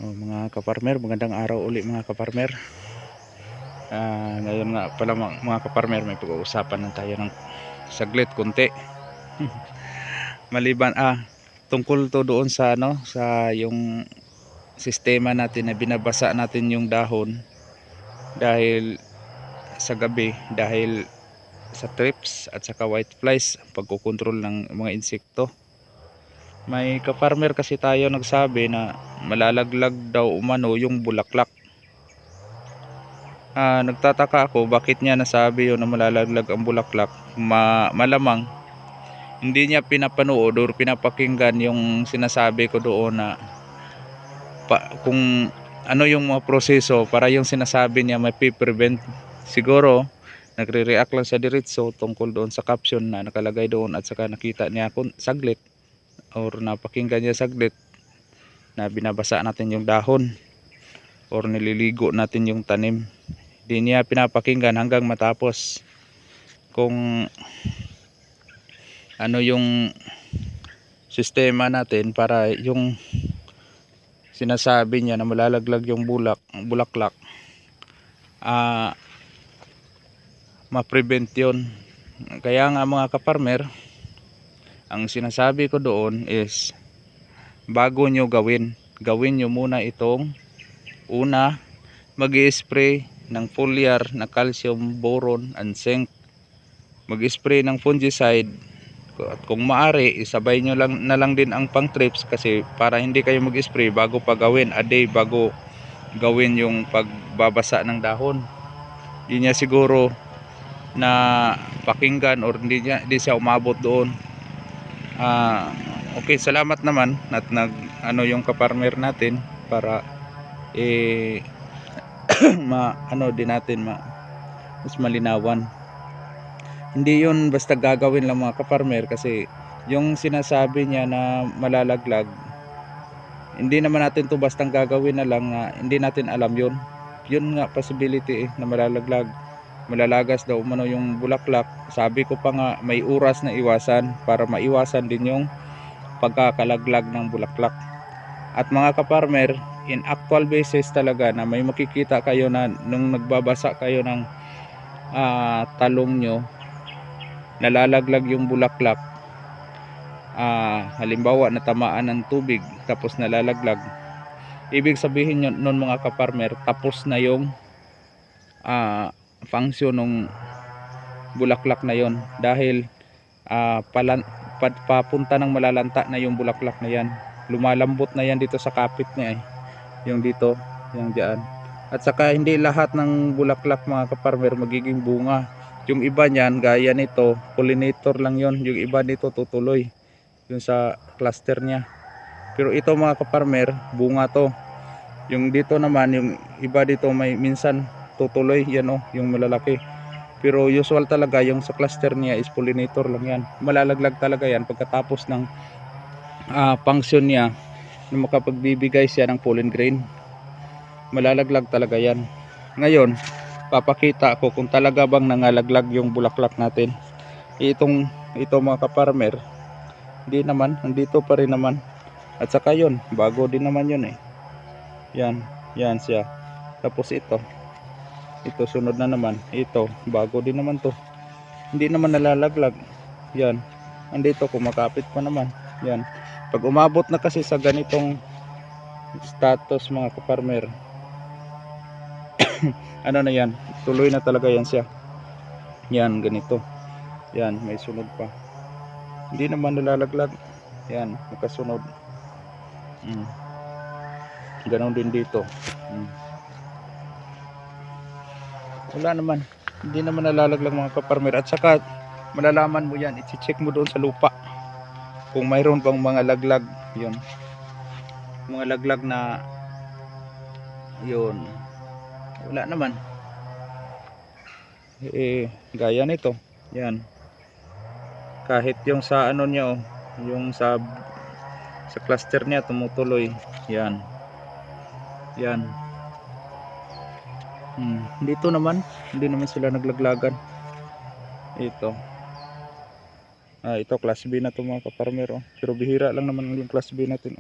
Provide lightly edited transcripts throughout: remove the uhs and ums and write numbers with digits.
Mga kaparmer, magandang araw uli mga kaparmer. Ngayon nga pala mga kaparmer, may pag-uusapan na tayo ng saglit konti. Maliban tungkol to doon sa sa yung sistema natin na binabasa natin yung dahon dahil sa gabi, dahil sa thrips at saka white flies, pagkokontrol ng mga insekto. May kaparmer kasi tayo nagsabi na malalaglag daw umano yung bulaklak. Nagtataka ako bakit niya nasabi yun na malalaglag ang bulaklak. Malamang hindi niya pinapanood or pinapakinggan yung sinasabi ko doon na kung ano yung mga proseso para yung sinasabi niya may prevent. Siguro nagre-react lang sa diretso tungkol doon sa caption na nakalagay doon, at saka nakita niya saglit or napakinggan niya saglit na binabasa natin yung dahon or nililigo natin yung tanim. Di niya pinapakinggan hanggang matapos kung ano yung sistema natin para yung sinasabi niya na malalaglag yung bulaklak, ma-prevent yun. Kaya nga mga kaparmer, ang sinasabi ko doon is bago nyo gawin nyo muna itong una, mag-i-spray ng foliar na calcium, boron, and zinc. Mag-spray ng fungicide, at kung maaari isabay nyo lang na lang din ang pang trips, kasi para hindi kayo mag-spray bago pa gawin, a day bago gawin yung pagbabasa ng dahon. Hindi niya siguro na pakinggan or hindi siya umabot doon. Okay, salamat naman at yung kaparmer natin para din natin mas malinawan. Hindi yun basta gagawin lang mga kaparmer, kasi yung sinasabi niya na malalaglag, hindi naman natin to bastang gagawin na lang na hindi natin alam yun nga possibility na malalagas daw umano yung bulaklak. Sabi ko pa nga, may oras na iwasan para maiwasan din yung pagkakalaglag ng bulaklak. At mga kaparmer, in actual basis talaga na may makikita kayo na nung nagbabasa kayo ng talong nyo, nalalaglag yung bulaklak. Halimbawa natamaan ng tubig tapos nalalaglag, ibig sabihin yun nun mga kaparmer, tapos na yung function ng bulaklak na yon, dahil papunta ng malalanta na yung bulaklak na yan. Lumalambot na yan dito sa kapit niya yung dito, yung diyan. At saka hindi lahat ng bulaklak mga kaparmer magiging bunga. Yung iba niyan, gaya nito, pollinator lang yon. Yung iba nito tutuloy yung sa cluster niya. Pero ito mga kaparmer, bunga to. Yung dito naman, yung iba dito may minsan tutuloy yan yung malalaki. Pero usual talaga yung sa cluster niya is pollinator lang yan. Malalaglag talaga yan pagkatapos ng function niya na makapagbibigay siya ng pollen grain. Malalaglag talaga yan. Ngayon papakita ko kung talaga bang nangalaglag yung bulaklak natin. Ito mga kaparmer, hindi naman, nandito pa rin naman. At saka yun, bago din naman yun yan siya. Tapos ito sunod na naman, ito bago din naman to, hindi naman nalalaglag yan. Andito kumakapit pa naman yan. Pag umabot na kasi sa ganitong status mga kaparmer, ano na yan, tuloy na talaga yan siya. Yan, ganito yan, may sunod pa, hindi naman nalalaglag yan, nakasunod. Ganon din dito. Wala naman, hindi naman nalalaglag mga kaparmer. At saka malalaman mo yan, i-check mo doon sa lupa kung mayroon bang mga laglag, yun, mga laglag na yun, wala naman. Gaya nito yan, kahit yung sa ano niya yung sa cluster niya tumutuloy yan. Dito naman hindi naman sila naglaglagan. Ito class B na to mga kaparmer, pero bihira lang naman yung class B natin.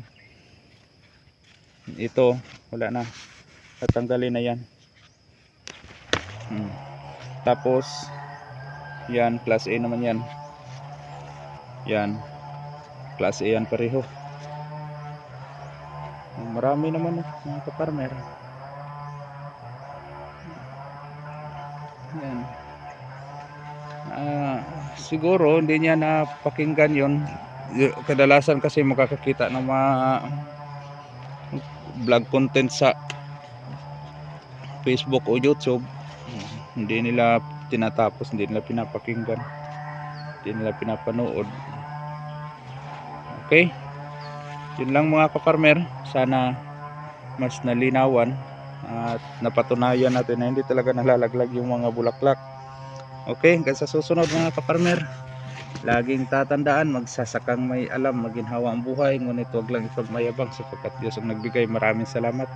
ito wala na, tatanggalin na yan. Tapos yan, class A naman yan. Yan, class A yan pareho. Marami naman mga kaparmer. Yan. Siguro hindi niya napakinggan yon. Kadalasan kasi makakakita ng mga vlog content sa Facebook o YouTube, hindi nila tinatapos, hindi nila pinapakinggan, hindi nila pinapanood. Okay, yun lang mga kaparmer. Sana mas nalinawan at napatunayan natin na hindi talaga nalalaglag yung mga bulaklak. Okay, hanggang sa susunod mga kaparmer, laging tatandaan, magsasakang may alam, maginhawa ang buhay, ngunit huwag lang ipagmayabang sapagkat Diyos ang nagbigay. Maraming salamat.